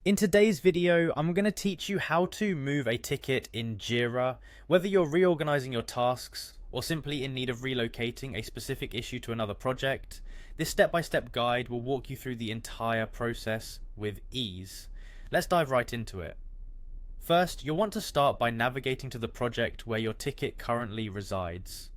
In today's video, I'm going to teach you how to move a ticket in Jira, whether you're reorganizing your tasks or simply in need of relocating a specific issue to another project. This step-by-step guide will walk you through the entire process with ease. Let's dive right into it. First, you'll want to start by navigating to the project where your ticket currently resides.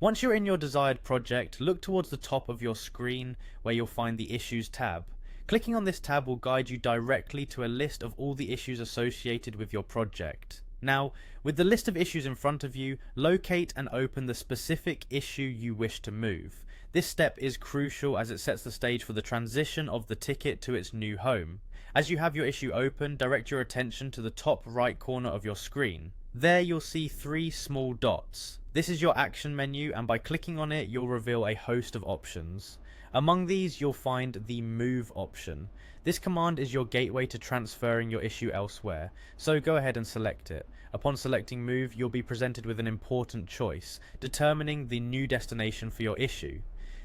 Once you're in your desired project, look towards the top of your screen where you'll find the Issues tab. Clicking on this tab will guide you directly to a list of all the issues associated with your project. Now, with the list of issues in front of you, locate and open the specific issue you wish to move. This step is crucial as it sets the stage for the transition of the ticket to its new home. As you have your issue open, direct your attention to the top right corner of your screen. There you'll see three small dots. This is your action menu, and by clicking on it you'll reveal a host of options. Among these you'll find the Move option. This command is your gateway to transferring your issue elsewhere, so go ahead and select it. Upon selecting Move, you'll be presented with an important choice, determining the new destination for your issue.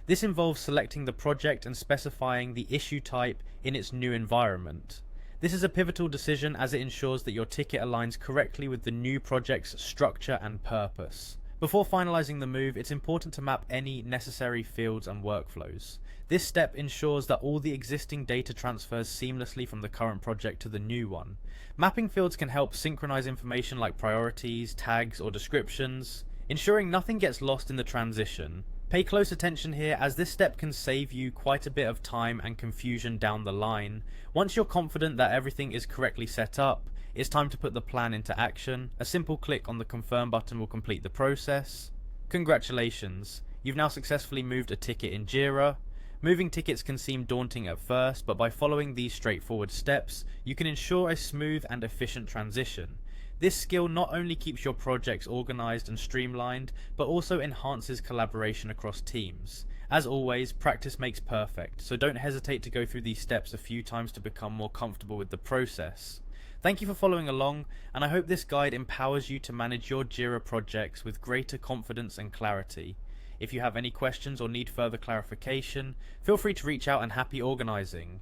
This involves selecting the project and specifying the issue type in its new environment. This is a pivotal decision as it ensures that your ticket aligns correctly with the new project's structure and purpose. Before finalizing the move, it's important to map any necessary fields and workflows. This step ensures that all the existing data transfers seamlessly from the current project to the new one. Mapping fields can help synchronize information like priorities, tags, or descriptions, ensuring nothing gets lost in the transition. Pay close attention here, as this step can save you quite a bit of time and confusion down the line. Once you're confident that everything is correctly set up, it's time to put the plan into action. A simple click on the confirm button will complete the process. Congratulations, you've now successfully moved a ticket in Jira. Moving tickets can seem daunting at first, but by following these straightforward steps, you can ensure a smooth and efficient transition. This skill not only keeps your projects organized and streamlined, but also enhances collaboration across teams. As always, practice makes perfect, so don't hesitate to go through these steps a few times to become more comfortable with the process. Thank you for following along, and I hope this guide empowers you to manage your Jira projects with greater confidence and clarity. If you have any questions or need further clarification, feel free to reach out, and happy organizing.